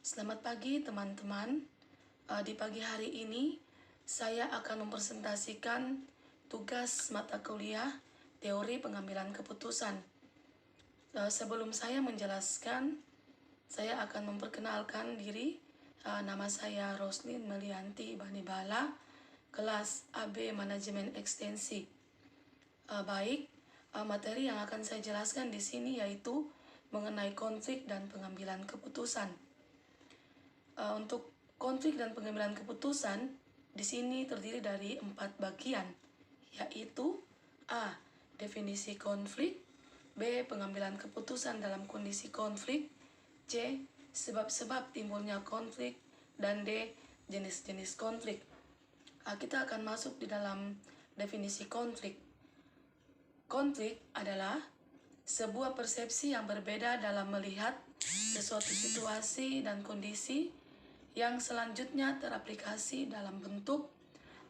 Selamat pagi teman-teman. Di pagi hari ini saya akan mempresentasikan tugas mata kuliah teori pengambilan keputusan. Sebelum saya menjelaskan, saya akan memperkenalkan diri. Nama saya Roslin Melianti Banibala, kelas AB Manajemen Ekstensi. Materi yang akan saya jelaskan di sini yaitu mengenai konflik dan pengambilan keputusan. Untuk konflik dan pengambilan keputusan di sini terdiri dari 4 bagian, yaitu A. Definisi konflik, B. Pengambilan keputusan dalam kondisi konflik, C. Sebab-sebab timbulnya konflik, dan D. Jenis-jenis konflik. Kita akan masuk di dalam definisi konflik. Konflik adalah sebuah persepsi yang berbeda dalam melihat sesuatu situasi dan kondisi yang selanjutnya teraplikasi dalam bentuk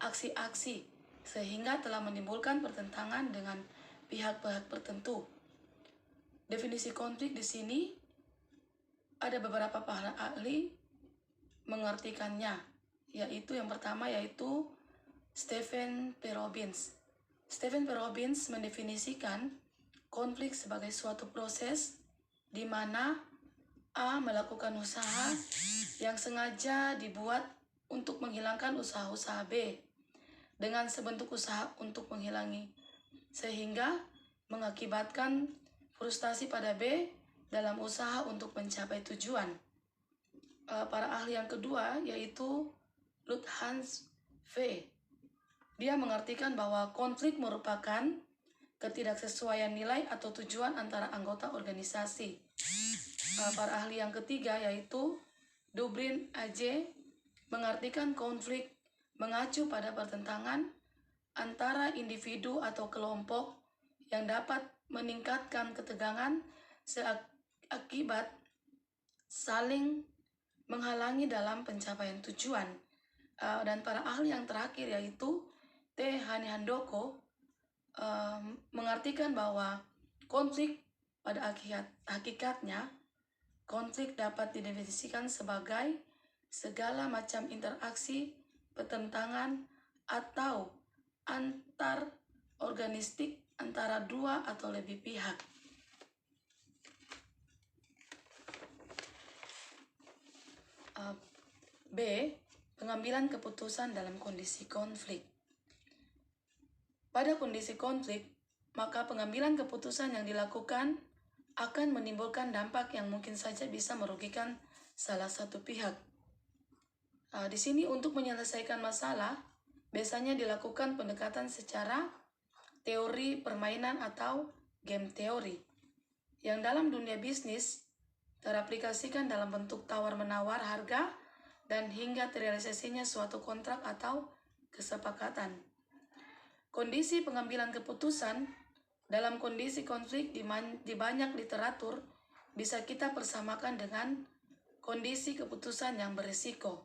aksi-aksi sehingga telah menimbulkan pertentangan dengan pihak-pihak tertentu. Definisi konflik di sini ada beberapa para ahli mengartikannya, yaitu yang pertama yaitu Stephen P. Robbins. Stephen P. Robbins mendefinisikan konflik sebagai suatu proses di mana A melakukan usaha yang sengaja dibuat untuk menghilangkan usaha-usaha B dengan sebentuk usaha untuk menghilangi, sehingga mengakibatkan frustasi pada B dalam usaha untuk mencapai tujuan. Para ahli yang kedua yaitu Luthans V. Dia mengartikan bahwa konflik merupakan ketidaksesuaian nilai atau tujuan antara anggota organisasi. Para ahli yang ketiga yaitu Dubrin A.J. mengartikan konflik mengacu pada pertentangan antara individu atau kelompok yang dapat meningkatkan ketegangan akibat saling menghalangi dalam pencapaian tujuan. Dan para ahli yang terakhir yaitu T. Hani Handoko mengartikan bahwa konflik pada hakikatnya konflik dapat didefinisikan sebagai segala macam interaksi, pertentangan, atau antar organistik antara dua atau lebih pihak. B. Pengambilan keputusan dalam kondisi konflik. Pada kondisi konflik, maka pengambilan keputusan yang dilakukan akan menimbulkan dampak yang mungkin saja bisa merugikan salah satu pihak. Di sini untuk menyelesaikan masalah, biasanya dilakukan pendekatan secara teori permainan atau game teori, yang dalam dunia bisnis teraplikasikan dalam bentuk tawar-menawar harga dan hingga terrealisasinya suatu kontrak atau kesepakatan. Kondisi pengambilan keputusan dalam kondisi konflik di banyak literatur bisa kita persamakan dengan kondisi keputusan yang berisiko,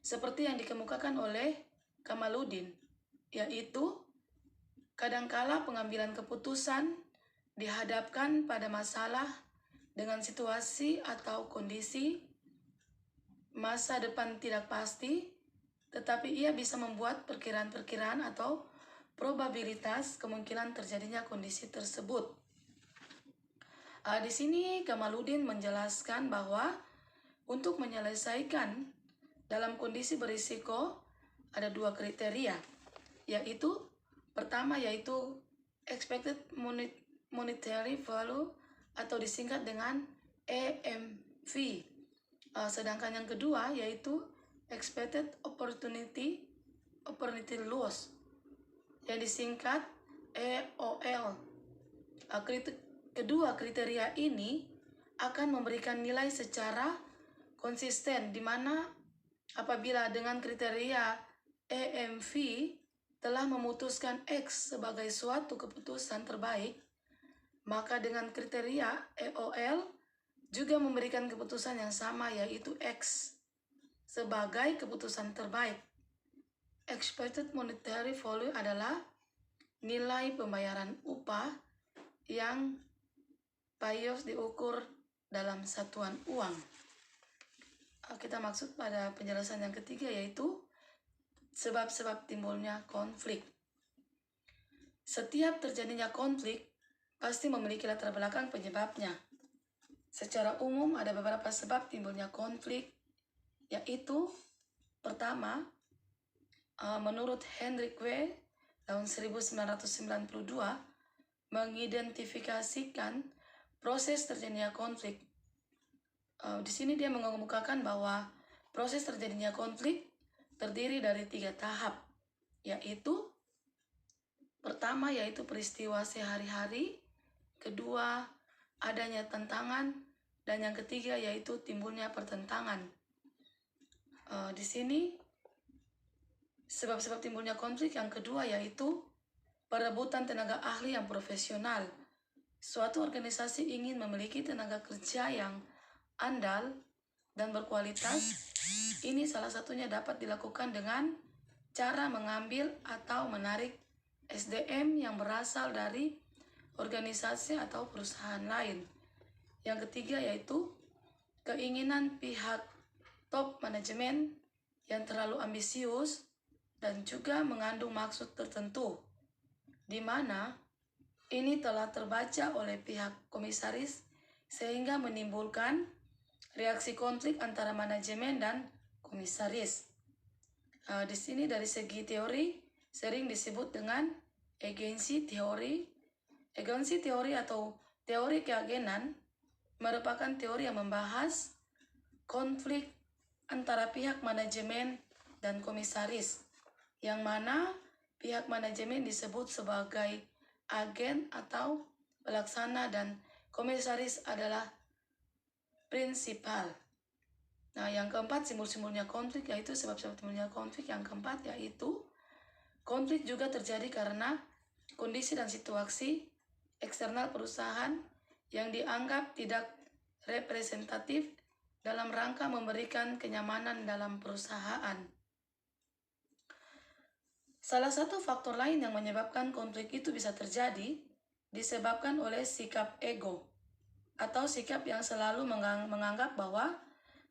seperti yang dikemukakan oleh Kamaluddin, yaitu kadangkala pengambilan keputusan dihadapkan pada masalah dengan situasi atau kondisi masa depan tidak pasti, tetapi ia bisa membuat perkiraan-perkiraan atau probabilitas kemungkinan terjadinya kondisi tersebut. Di sini Kamaluddin menjelaskan bahwa untuk menyelesaikan dalam kondisi berisiko ada 2 kriteria, yaitu pertama yaitu expected monetary value atau disingkat dengan EMV. Sedangkan yang kedua yaitu expected opportunity loss yang disingkat EOL. Kedua kriteria ini akan memberikan nilai secara konsisten, di mana apabila dengan kriteria EMV telah memutuskan X sebagai suatu keputusan terbaik, maka dengan kriteria EOL juga memberikan keputusan yang sama, yaitu X sebagai keputusan terbaik. Expected monetary value adalah nilai pembayaran upah yang payoff diukur dalam satuan uang. kita maksud pada penjelasan yang ketiga, yaitu sebab-sebab timbulnya konflik. Setiap terjadinya konflik pasti memiliki latar belakang penyebabnya. Secara umum ada beberapa sebab timbulnya konflik, yaitu pertama, menurut Hendrik W. tahun 1992 mengidentifikasikan proses terjadinya konflik. Di sini dia mengemukakan bahwa proses terjadinya konflik terdiri dari 3 tahap, yaitu pertama yaitu peristiwa sehari-hari, kedua adanya tantangan, dan yang ketiga yaitu timbulnya pertentangan. Di sini sebab-sebab timbulnya konflik yang kedua yaitu perebutan tenaga ahli yang profesional. Suatu organisasi ingin memiliki tenaga kerja yang andal dan berkualitas. Ini salah satunya dapat dilakukan dengan cara mengambil atau menarik SDM yang berasal dari organisasi atau perusahaan lain. Yang ketiga yaitu keinginan pihak top manajemen yang terlalu ambisius dan juga mengandung maksud tertentu, di mana ini telah terbaca oleh pihak komisaris sehingga menimbulkan reaksi konflik antara manajemen dan komisaris. Di sini dari segi teori sering disebut dengan agensi teori. Agensi teori atau teori keagenan merupakan teori yang membahas konflik antara pihak manajemen dan komisaris, yang mana pihak manajemen disebut sebagai agen atau pelaksana dan komisaris adalah prinsipal. Nah, yang keempat, simbol-simbolnya konflik, yaitu sebab-sebab timbulnya konflik. Yang keempat yaitu konflik juga terjadi karena kondisi dan situasi eksternal perusahaan yang dianggap tidak representatif dalam rangka memberikan kenyamanan dalam perusahaan. Salah satu faktor lain yang menyebabkan konflik itu bisa terjadi disebabkan oleh sikap ego atau sikap yang selalu menganggap bahwa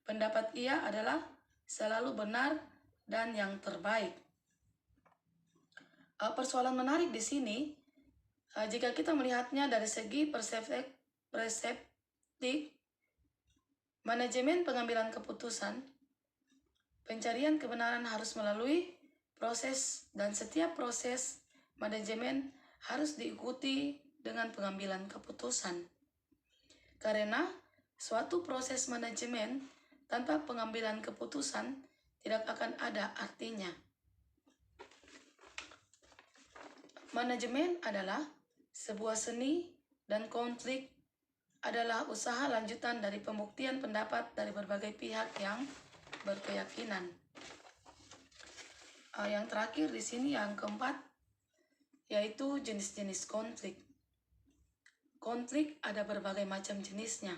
pendapat ia adalah selalu benar dan yang terbaik. Persoalan menarik di sini, jika kita melihatnya dari segi perseptik, manajemen pengambilan keputusan, pencarian kebenaran harus melalui proses, dan setiap proses manajemen harus diikuti dengan pengambilan keputusan. Karena suatu proses manajemen tanpa pengambilan keputusan tidak akan ada artinya. Manajemen adalah sebuah seni dan konflik adalah usaha lanjutan dari pembuktian pendapat dari berbagai pihak yang berkeyakinan. Yang terakhir di sini yang keempat yaitu jenis-jenis konflik. Konflik ada berbagai macam jenisnya,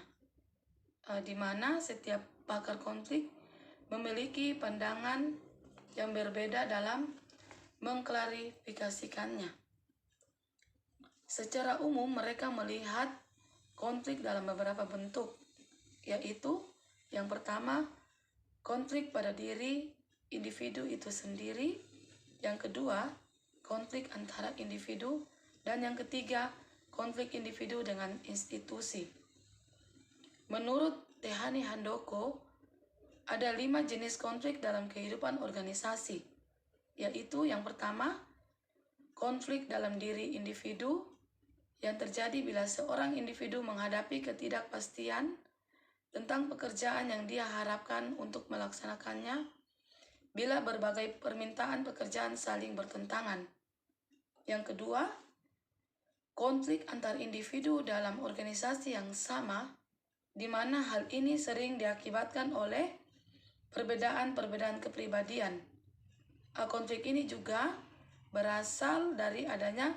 di mana setiap pakar konflik memiliki pandangan yang berbeda dalam mengklarifikasikannya. Secara umum mereka melihat konflik dalam beberapa bentuk, yaitu yang pertama, konflik pada diri individu itu sendiri, yang kedua, konflik antara individu, dan yang ketiga, konflik individu dengan institusi. Menurut Tehani Handoko, ada 5 jenis konflik dalam kehidupan organisasi, yaitu yang pertama, konflik dalam diri individu yang terjadi bila seorang individu menghadapi ketidakpastian tentang pekerjaan yang dia harapkan untuk melaksanakannya bila berbagai permintaan pekerjaan saling bertentangan. Yang kedua, konflik antar individu dalam organisasi yang sama, di mana hal ini sering diakibatkan oleh perbedaan-perbedaan kepribadian. Konflik ini juga berasal dari adanya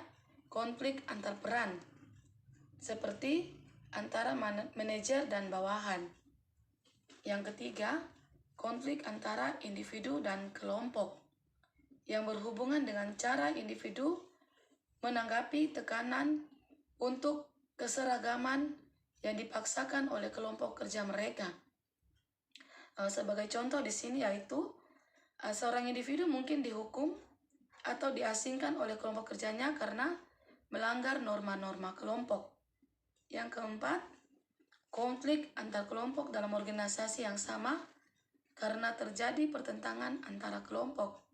konflik antar peran, seperti antara manajer dan bawahan. Yang ketiga, konflik antara individu dan kelompok, yang berhubungan dengan cara individu menanggapi tekanan untuk keseragaman yang dipaksakan oleh kelompok kerja mereka. Sebagai contoh di sini yaitu seorang individu mungkin dihukum atau diasingkan oleh kelompok kerjanya karena melanggar norma-norma kelompok. Yang keempat, konflik antar kelompok dalam organisasi yang sama karena terjadi pertentangan antara kelompok.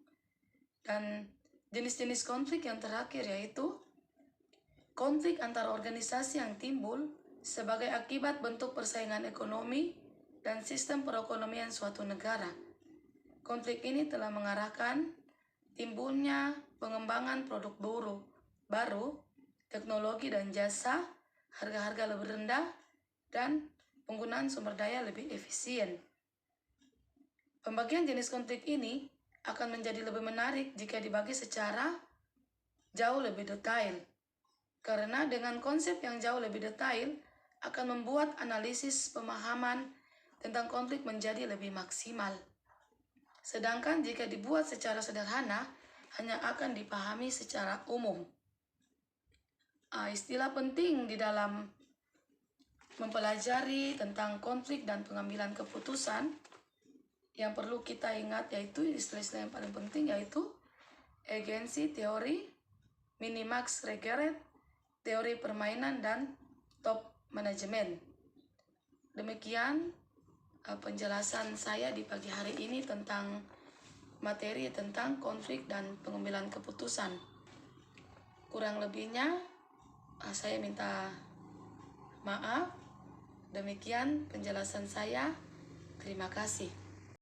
Dan jenis-jenis konflik yang terakhir yaitu konflik antara organisasi yang timbul sebagai akibat bentuk persaingan ekonomi dan sistem perekonomian suatu negara. Konflik ini telah mengarahkan timbulnya pengembangan produk baru, teknologi dan jasa, harga-harga lebih rendah, dan penggunaan sumber daya lebih efisien. Pembagian jenis konflik ini akan menjadi lebih menarik jika dibagi secara jauh lebih detail. Karena dengan konsep yang jauh lebih detail akan membuat analisis pemahaman tentang konflik menjadi lebih maksimal. Sedangkan jika dibuat secara sederhana, hanya akan dipahami secara umum. Istilah penting di dalam mempelajari tentang konflik dan pengambilan keputusan yang perlu kita ingat yaitu istilah-istilah yang paling penting yaitu agensi teori, minimax regret, teori permainan, dan top manajemen. Demikian penjelasan saya di pagi hari ini tentang materi tentang konflik dan pengambilan keputusan. Kurang lebihnya saya minta maaf. Demikian penjelasan saya. Terima kasih.